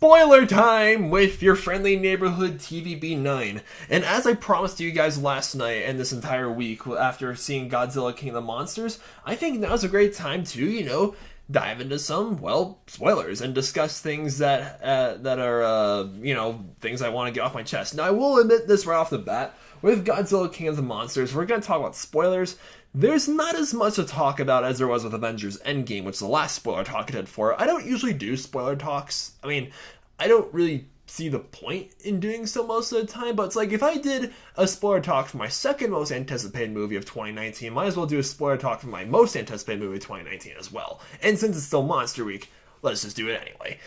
spoiler time with your friendly neighborhood TVB9. And as I promised you guys last night and this entire week after seeing Godzilla King of the Monsters, I think now's a great time to, dive into some, spoilers and discuss things that are, things I want to get off my chest. Now, I will admit this right off the bat. With Godzilla King of the Monsters, we're going to talk about spoilers. There's not as much to talk about as there was with Avengers Endgame, which is the last spoiler talk I did for. I don't usually do spoiler talks. I mean, I don't really see the point in doing so most of the time, but it's like, if I did a spoiler talk for my second most anticipated movie of 2019, might as well do a spoiler talk for my most anticipated movie of 2019 as well. And since it's still Monster Week, let's just do it anyway.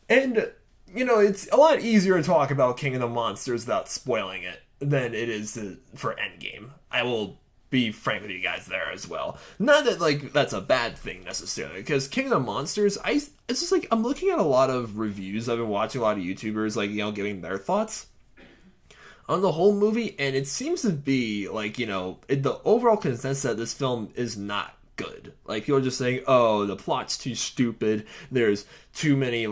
And, it's a lot easier to talk about King of the Monsters without spoiling it than it is for Endgame. I will be frank with you guys there as well. Not that, that's a bad thing necessarily, because King of the Monsters, it's just I'm looking at a lot of reviews. I've been watching a lot of YouTubers, giving their thoughts on the whole movie, and it seems to be, the overall consensus that this film is not good. People are just saying, oh, the plot's too stupid, there's too many,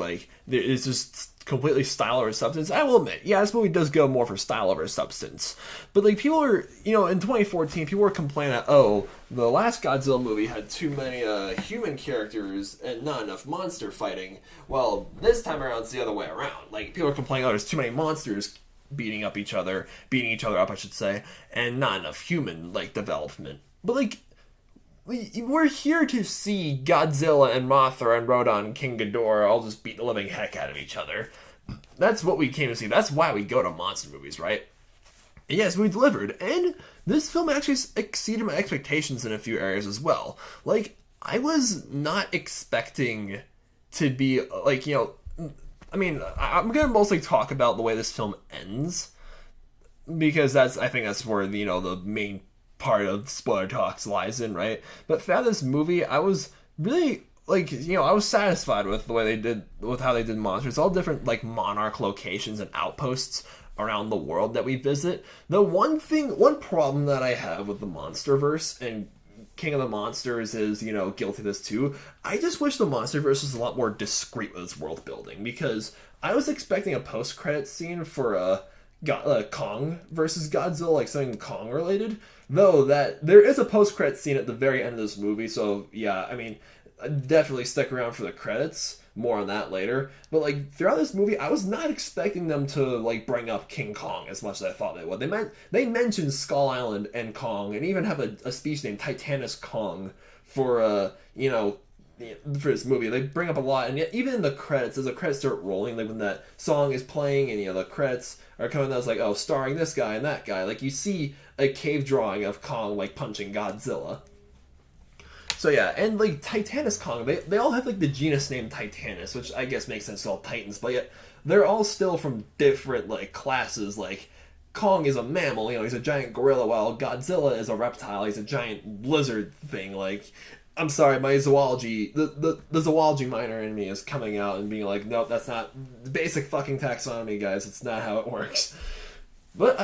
it's just completely style over substance. I will admit, yeah, this movie does go more for style over substance. But, people are, in 2014, people were complaining that, oh, the last Godzilla movie had too many human characters and not enough monster fighting. Well, this time around, it's the other way around. People are complaining, oh, there's too many monsters beating each other up, I should say, and not enough human, development. But, we're here to see Godzilla and Mothra and Rodan and King Ghidorah all just beat the living heck out of each other. That's what we came to see. That's why we go to monster movies, right? And yes, we delivered. And this film actually exceeded my expectations in a few areas as well. I was not expecting to be, I'm going to mostly talk about the way this film ends, because I think that's where, the main part of spoiler talks lies in, right? But throughout this movie, I was really I was satisfied with the way they did, with how they did monsters. All different monarch locations and outposts around the world that we visit. The one problem that I have with the Monsterverse, and King of the Monsters is, guilty of this too. I just wish the Monsterverse was a lot more discreet with its world building, because I was expecting a post-credit scene for Kong versus Godzilla, something Kong related. Though that there is a post-credit scene at the very end of this movie, so yeah, definitely stick around for the credits. More on that later. But throughout this movie, I was not expecting them to bring up King Kong as much as I thought they would. They mentioned Skull Island and Kong, and even have a speech named Titanus Kong for for this movie. They bring up a lot, and yet even in the credits, as the credits start rolling, when that song is playing and the credits are coming, that's oh, starring this guy and that guy. You see a cave drawing of Kong punching Godzilla. So yeah, and Titanus Kong, they all have the genus name Titanus, which I guess makes sense to all Titans, but yet they're all still from different classes. Kong is a mammal, he's a giant gorilla, while Godzilla is a reptile, he's a giant lizard thing. I'm sorry, my zoology, the zoology minor in me is coming out and being nope, that's not basic fucking taxonomy, guys. It's not how it works. But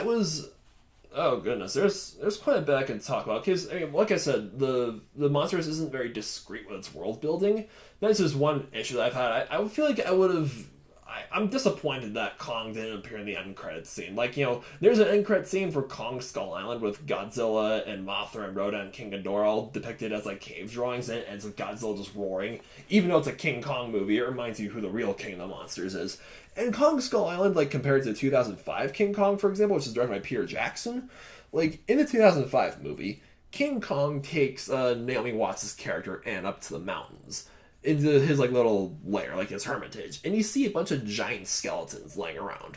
oh goodness, there's quite a bit I can talk about, because like I said, the Monsters isn't very discreet with its world building. That's just one issue that I've had. I feel like I would have. I'm disappointed that Kong didn't appear in the end credits scene. There's an end credits scene for Kong Skull Island with Godzilla and Mothra and Rodan and King Ghidorah all depicted as cave drawings, and it ends with Godzilla just roaring. Even though it's a King Kong movie, it reminds you who the real King of the Monsters is. And Kong Skull Island, compared to 2005 King Kong, for example, which is directed by Peter Jackson, in the 2005 movie, King Kong takes Naomi Watts' character Anne up to the mountains, into his little lair, his hermitage, and you see a bunch of giant skeletons laying around,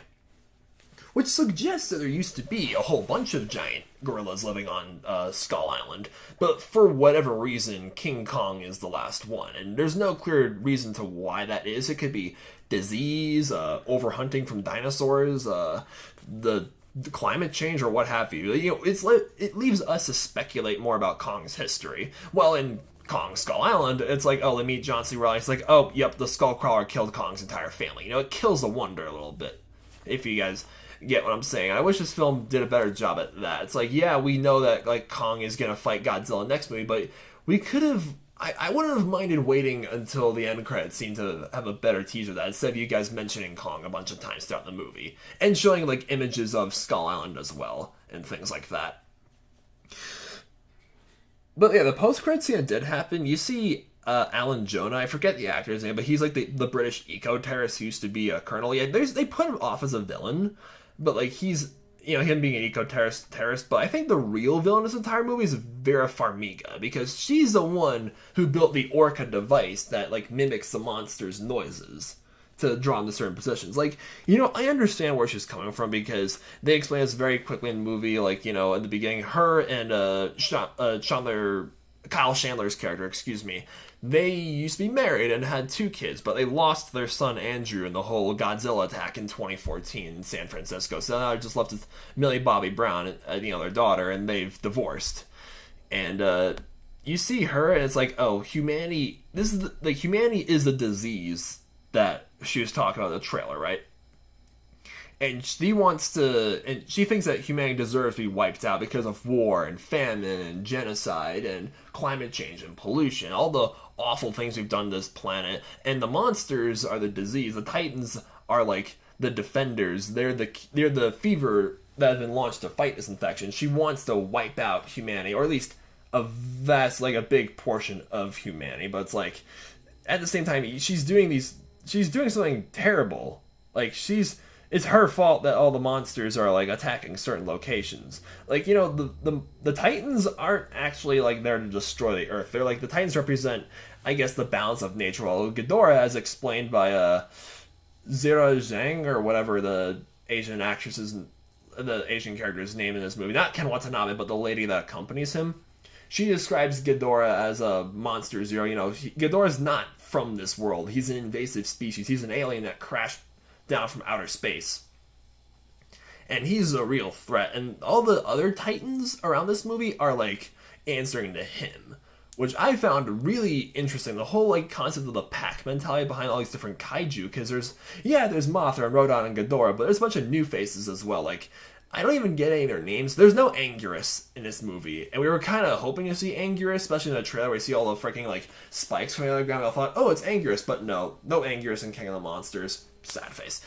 which suggests that there used to be a whole bunch of giant gorillas living on Skull Island, but for whatever reason, King Kong is the last one, and there's no clear reason to why that is. It could be disease, overhunting from dinosaurs, the climate change, or what have you. It leaves us to speculate more about Kong's history. Well, in Kong Skull Island, it's oh, they meet John C. Reilly. It's oh, yep, the Skullcrawler killed Kong's entire family. It kills the wonder a little bit, if you guys get what I'm saying. I wish this film did a better job at that. It's yeah, we know that Kong is gonna fight Godzilla next movie, but we could have, I wouldn't have minded waiting until the end credits scene to have a better teaser that instead of you guys mentioning Kong a bunch of times throughout the movie and showing like images of Skull Island as well and things like that. But yeah, the post-credit scene did happen. You see Alan Jonah, I forget the actor's name, but he's like the British eco-terrorist who used to be a colonel. Yeah, they put him off as a villain, but like he's, you know, him being an eco-terrorist, but I think the real villain in this entire movie is Vera Farmiga, because she's the one who built the Orca device that, like, mimics the monster's noises to draw them to certain positions. Like, you know, I understand where she's coming from, because they explain this very quickly in the movie, like, you know, in the beginning, her and Kyle Chandler's character, they used to be married and had 2 kids, but they lost their son Andrew in the whole Godzilla attack in 2014 in San Francisco. So now they're just left with Millie Bobby Brown, you know, their daughter, and they've divorced. And you see her, and it's like, oh, humanity. Humanity is the disease that she was talking about in the trailer, right? And she thinks that humanity deserves to be wiped out because of war and famine and genocide and climate change and pollution, all the awful things we've done to this planet. And the monsters are the disease. The Titans are like the defenders. They're the fever that has been launched to fight this infection. She wants to wipe out humanity, or at least a big portion of humanity. But it's like, at the same time, she's doing something terrible. Like, it's her fault that all the monsters are, like, attacking certain locations. Like, you know, the Titans aren't actually, like, there to destroy the Earth. They're, like, the Titans represent, I guess, the balance of nature. Well, Ghidorah, as explained by, Zira Zhang, or whatever the Asian character's name in this movie. Not Ken Watanabe, but the lady that accompanies him. She describes Ghidorah as a monster zero. You know, Ghidorah's not from this world. He's an invasive species. He's an alien that crashed down from outer space. And he's a real threat. And all the other Titans around this movie are, like, answering to him, which I found really interesting. The whole, like, concept of the pack mentality behind all these different kaiju, because there's Mothra and Rodan and Ghidorah, but there's a bunch of new faces as well. Like, I don't even get any of their names. There's no Anguirus in this movie, and we were kind of hoping to see Anguirus, especially in the trailer where you see all the freaking, like, spikes coming out of the ground. I thought, oh, it's Anguirus, but no Anguirus in King of the Monsters. Sad face.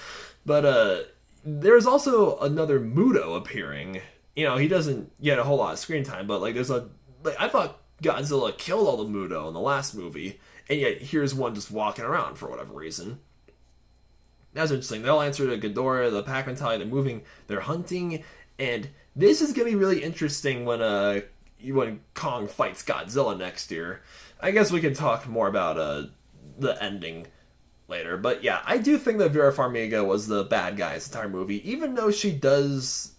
But there's also another Muto appearing. You know, he doesn't get a whole lot of screen time, but like I thought Godzilla killed all the Muto in the last movie, and yet here's one just walking around for whatever reason. That's interesting. They'll answer to Ghidorah, the pack mentality, they're moving, they're hunting, and this is gonna be really interesting when Kong fights Godzilla next year. I guess we can talk more about the ending later. But yeah, I do think that Vera Farmiga was the bad guy in this entire movie, even though she dies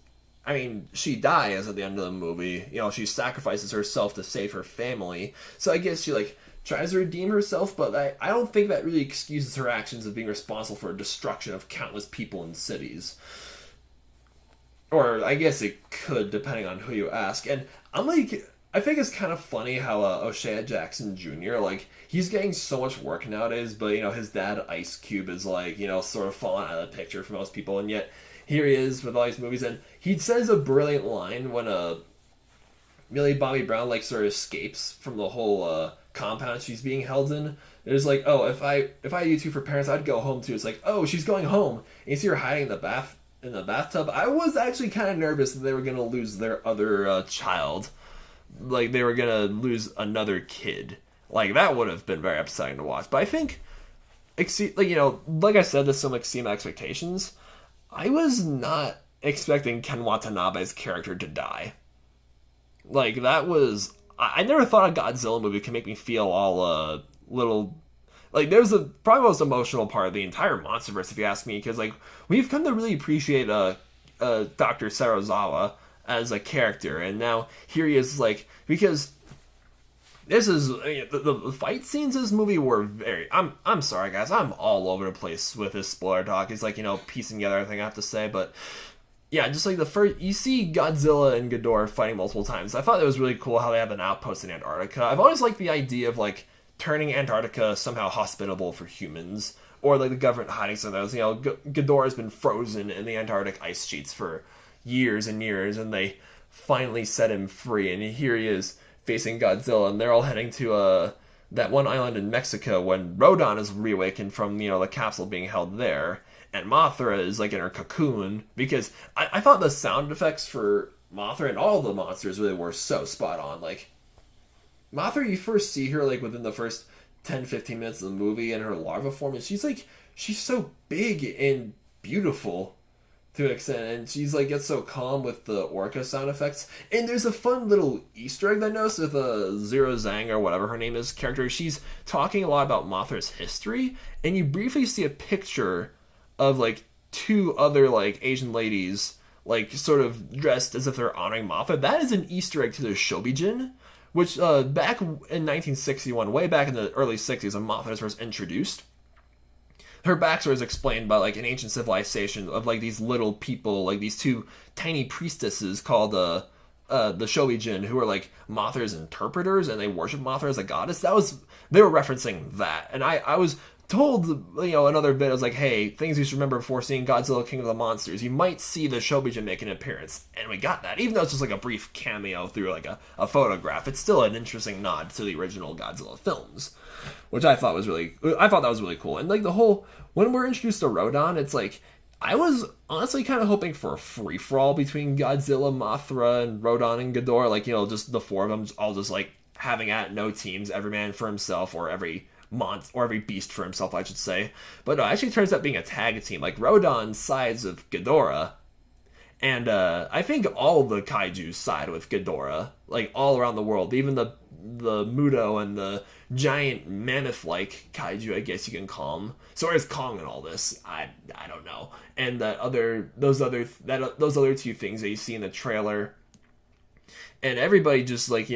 at the end of the movie. You know, she sacrifices herself to save her family. So I guess she, like, tries to redeem herself, but I don't think that really excuses her actions of being responsible for the destruction of countless people and cities. Or I guess it could, depending on who you ask. And I think it's kind of funny how O'Shea Jackson Jr., like, he's getting so much work nowadays, but, you know, his dad, Ice Cube, is, like, you know, sort of falling out of the picture for most people, and yet here he is with all these movies, and he says a brilliant line when Millie Bobby Brown, like, sort of escapes from the whole compound she's being held in. There's like, oh, if I had you two for parents, I'd go home too. It's like, oh, she's going home, and you see her hiding in the bathtub. I was actually kind of nervous that they were going to lose their other child. Like, they were gonna lose another kid. Like, that would have been very upsetting to watch. But I think, like, you know, like I said, this film exceeded my expectations. I was not expecting Ken Watanabe's character to die. Like, that was... I never thought a Godzilla movie could make me feel all little... Like, there's probably the most emotional part of the entire Monsterverse, if you ask me, because, like, we've come to really appreciate Dr. Serizawa as a character, and now here he is, like, because this is the fight scenes in this movie were very... I'm sorry, guys, I'm all over the place with this spoiler talk. It's like, you know, piecing together everything I have to say, but yeah, just like the first, you see Godzilla and Ghidorah fighting multiple times. I thought it was really cool how they have an outpost in Antarctica. I've always liked the idea of, like, turning Antarctica somehow hospitable for humans, or like the government hiding some of those. You know, Ghidorah's been frozen in the Antarctic ice sheets for years and years, and they finally set him free, and here he is facing Godzilla, and they're all heading to that one island in Mexico when Rodon is reawakened from, the capsule being held there. And Mothra is like in her cocoon, because I thought the sound effects for Mothra and all the monsters really were so spot on. Like, Mothra, you first see her like within the first 10-15 minutes of the movie in her larva form, and she's so big and beautiful to an extent, and she's like gets so calm with the orca sound effects. And there's a fun little Easter egg that I noticed with Zero Zhang, or whatever her name is, character. She's talking a lot about Mothra's history, and you briefly see a picture of like two other like Asian ladies, like sort of dressed as if they're honoring Mothra. That is an Easter egg to the Shobijin, which back in 1961, way back in the early 60s when Mothra was first introduced, her backstory is explained by like an ancient civilization of like these little people, like these two tiny priestesses called the Shobijin, who are like Mothra's interpreters, and they worship Mothra as a goddess. They were referencing that, and I was told, another bit, I was like, hey, things you should remember before seeing Godzilla King of the Monsters. You might see the Shobijin make an appearance. And we got that. Even though it's just like a brief cameo through like a photograph, it's still an interesting nod to the original Godzilla films, which I thought that was really cool. And like when we're introduced to Rodon, it's like, I was honestly kind of hoping for a free-for-all between Godzilla, Mothra, and Rodon and Ghidorah. Like, just the four of them all just like having at no teams, every man for himself, or every beast for himself, I should say. But no, it actually turns out being a tag team. Like, Rodon sides with Ghidorah, and I think all the kaiju side with Ghidorah, like all around the world. Even the Muto and the giant mammoth-like kaiju, I guess you can call them. So where's Kong in all this? I don't know. And those other two things that you see in the trailer. And everybody just like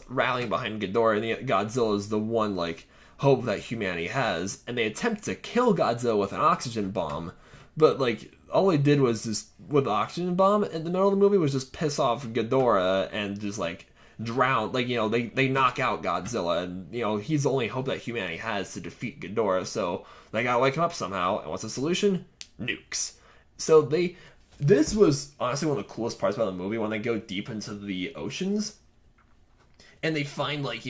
rallying behind Ghidorah, and Godzilla is the one like hope that humanity has, and they attempt to kill Godzilla with an oxygen bomb, but like all they did was just with the oxygen bomb in the middle of the movie was just piss off Ghidorah and just like drown, like they knock out Godzilla, and he's the only hope that humanity has to defeat Ghidorah, so they gotta wake him up somehow. And what's the solution? Nukes. So this was honestly one of the coolest parts about the movie, when they go deep into the oceans and they find like,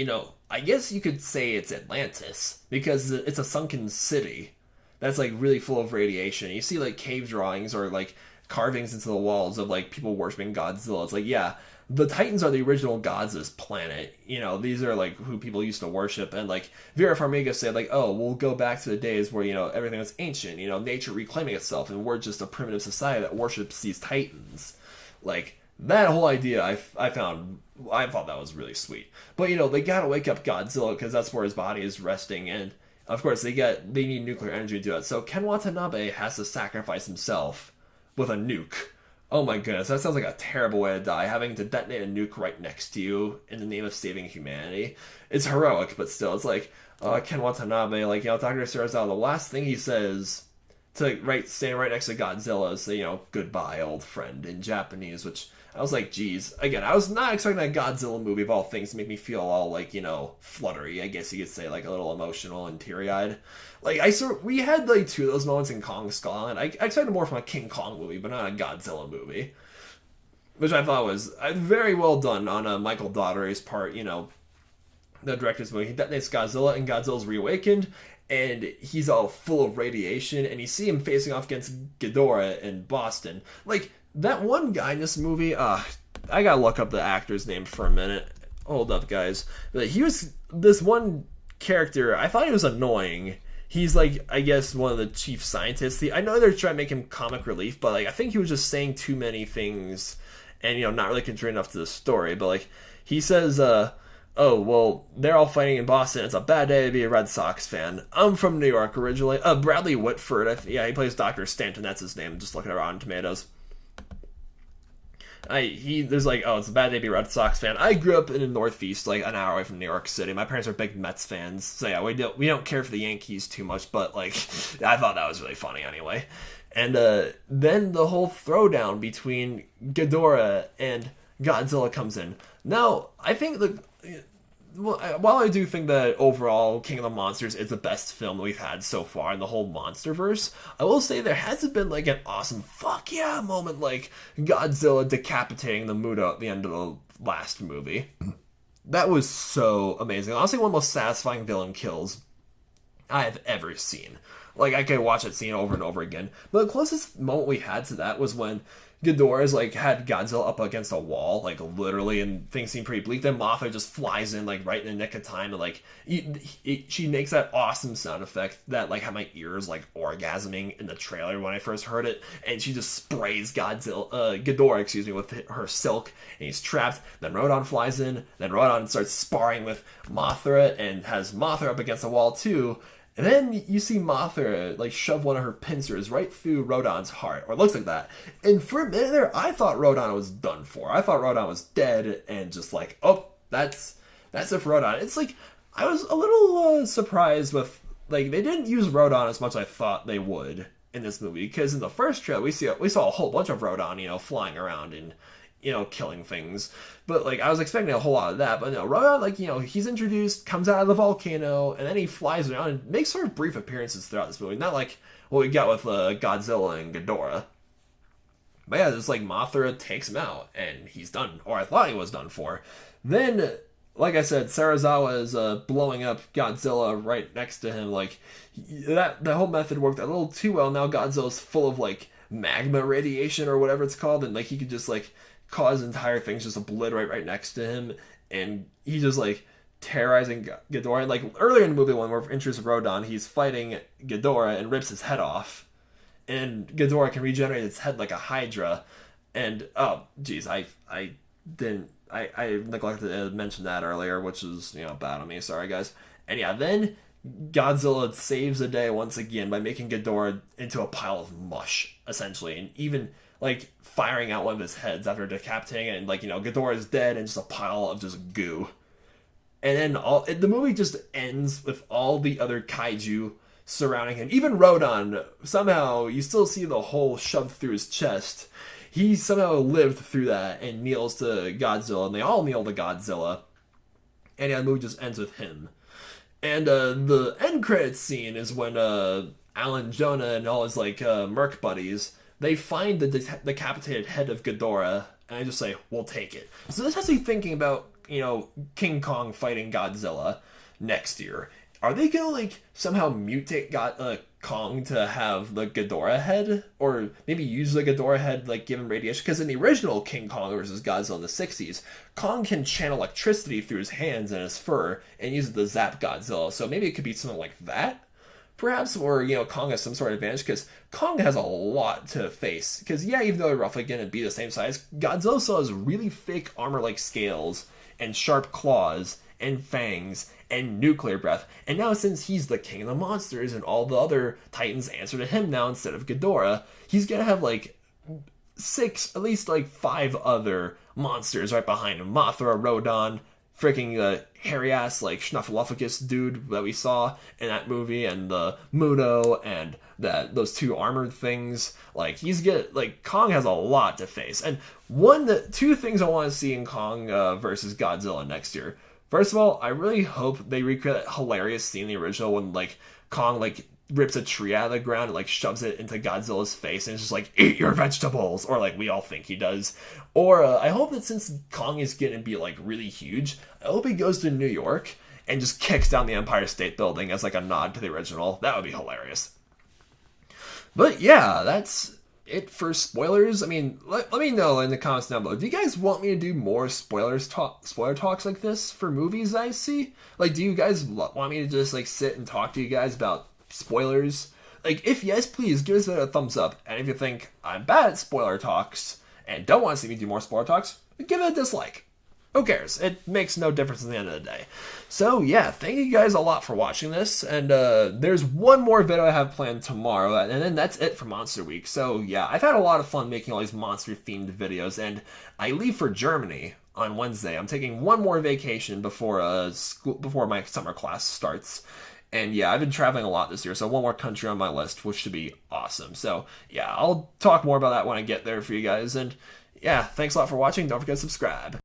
I guess you could say it's Atlantis, because it's a sunken city that's like really full of radiation. You see like cave drawings or like carvings into the walls of like people worshiping Godzilla. It's like, yeah, the Titans are the original gods of this planet. These are like who people used to worship. And like Vera Farmiga said, like, oh, we'll go back to the days where, everything was ancient, nature reclaiming itself, and we're just a primitive society that worships these Titans. Like, that whole idea I thought that was really sweet. But they gotta wake up Godzilla, because that's where his body is resting, and of course they need nuclear energy to do it. So Ken Watanabe has to sacrifice himself with a nuke. Oh my goodness, that sounds like a terrible way to die, having to detonate a nuke right next to you in the name of saving humanity. It's heroic, but still, it's like Ken Watanabe, like, Dr. Sarazawa, the last thing he says to standing right next to Godzilla is, goodbye, old friend, in Japanese, which I was like, geez. Again, I was not expecting a Godzilla movie of all things to make me feel all, like, fluttery, I guess you could say, like, a little emotional and teary-eyed. Like, we had, like, two of those moments in Kong Skull Island. I expected more from a King Kong movie, but not a Godzilla movie. Which I thought was very well done on Michael Dougherty's part, the director's movie. He detonates Godzilla, and Godzilla's reawakened, and he's all full of radiation, and you see him facing off against Ghidorah in Boston. Like, that one guy in this movie, I gotta look up the actor's name for a minute. Hold up, guys. But he was this one character, I thought he was annoying. He's like, I guess, one of the chief scientists. I know they're trying to make him comic relief, but like I think he was just saying too many things and, not really contributing enough to the story. But like, he says, oh, well, they're all fighting in Boston. It's a bad day to be a Red Sox fan. I'm from New York originally. Bradley Whitford, he plays Dr. Stanton, that's his name. Just looking at Rotten Tomatoes. There's like, oh, it's a bad day to be a Red Sox fan. I grew up in the Northeast, like an hour away from New York City. My parents are big Mets fans, so yeah, we don't care for the Yankees too much, but like, I thought that was really funny anyway. And then the whole throwdown between Ghidorah and Godzilla comes in. Now, I think while I do think that overall King of the Monsters is the best film that we've had so far in the whole Monsterverse, I will say there hasn't been like an awesome fuck yeah moment like Godzilla decapitating the Muto at the end of the last movie. That was so amazing. Honestly, one of the most satisfying villain kills I have ever seen. Like, I could watch that scene over and over again. But the closest moment we had to that was when Ghidorah's, like, had Godzilla up against a wall, like, literally, and things seem pretty bleak. Then Mothra just flies in, like, right in the nick of time, and, like, she makes that awesome sound effect that, like, had my ears, like, orgasming in the trailer when I first heard it, and she just sprays Ghidorah, excuse me, with her silk, and he's trapped. Then Rodan flies in, then Rodan starts sparring with Mothra, and has Mothra up against the wall, too. And then you see Mothra, like, shove one of her pincers right through Rodan's heart, or it looks like that. And for a minute there, I thought Rodan was done for. I thought Rodan was dead, and just like, oh, that's it for Rodan. It's like, I was a little surprised with, like, they didn't use Rodan as much as I thought they would in this movie, because in the first trailer, we saw a whole bunch of Rodan, you know, flying around and, you know, killing things. But, like, I was expecting a whole lot of that. But no, Rodan, like, you know, he's introduced, comes out of the volcano, and then he flies around and makes sort of brief appearances throughout this movie. Not like what we got with Godzilla and Ghidorah. But yeah, it's like Mothra takes him out, and he's done. Or I thought he was done for. Then, like I said, Serizawa is blowing up Godzilla right next to him. Like, that whole method worked a little too well. Now Godzilla's full of, like, magma radiation or whatever it's called, and, like, he could just, like, cause entire things just obliterate right next to him, and he's just like terrorizing Ghidorah. And like earlier in the movie when we're introduced to Rodan, he's fighting Ghidorah and rips his head off, and Ghidorah can regenerate its head like a Hydra. And oh geez, I neglected to mention that earlier, which is, you know, bad on me, sorry guys. And yeah, then Godzilla saves the day once again by making Ghidorah into a pile of mush, essentially, and even like firing out one of his heads after decapitating it, and, like, you know, Ghidorah is dead and just a pile of just goo. And then the movie just ends with all the other kaiju surrounding him. Even Rodan, somehow you still see the hole shoved through his chest. He somehow lived through that and kneels to Godzilla, and they all kneel to Godzilla. And yeah, the movie just ends with him. And the end credits scene is when Alan Jonah and all his, like, merc buddies, they find the decapitated head of Ghidorah, and I just say, we'll take it. So this has me thinking about, you know, King Kong fighting Godzilla next year. Are they gonna, like, somehow mutate Kong to have the Ghidorah head? Or maybe use the Ghidorah head, like, given radiation? Because in the original King Kong vs. Godzilla in the 60s, Kong can channel electricity through his hands and his fur and use it to zap Godzilla. So maybe it could be something like that? Perhaps, or, you know, Kong has some sort of advantage, because Kong has a lot to face. Because, yeah, even though they're roughly going to be the same size, Godzilla still has really thick armor-like scales, and sharp claws, and fangs, and nuclear breath. And now, since he's the king of the monsters, and all the other titans answer to him now instead of Ghidorah, he's going to have, like, at least, like, 5 other monsters right behind him. Mothra, Rodan, freaking hairy-ass, like, Snuffleupagus dude that we saw in that movie, and the Muno, and those 2 armored things. Like, Kong has a lot to face. And 2 things I want to see in Kong versus Godzilla next year. First of all, I really hope they recreate that hilarious scene in the original when, like, Kong, like, rips a tree out of the ground and, like, shoves it into Godzilla's face, and it's just like, eat your vegetables, or, like, we all think he does. Or I hope that since Kong is going to be, like, really huge, I hope he goes to New York and just kicks down the Empire State Building as, like, a nod to the original. That would be hilarious. But yeah, that's it for spoilers. I mean, let me know in the comments down below. Do you guys want me to do more spoiler talks like this for movies I see? Like, do you guys want me to just, like, sit and talk to you guys about spoilers? Like, if yes, please give us a thumbs up. And if you think I'm bad at spoiler talks and don't want to see me do more spoiler talks, give it a dislike. Who cares? It makes no difference at the end of the day. So yeah, thank you guys a lot for watching this, and there's one more video I have planned tomorrow, and then that's it for Monster Week. So yeah, I've had a lot of fun making all these monster-themed videos, and I leave for Germany on Wednesday. I'm taking one more vacation before my summer class starts. And yeah, I've been traveling a lot this year, so one more country on my list, which should be awesome. So yeah, I'll talk more about that when I get there for you guys. And yeah, thanks a lot for watching. Don't forget to subscribe.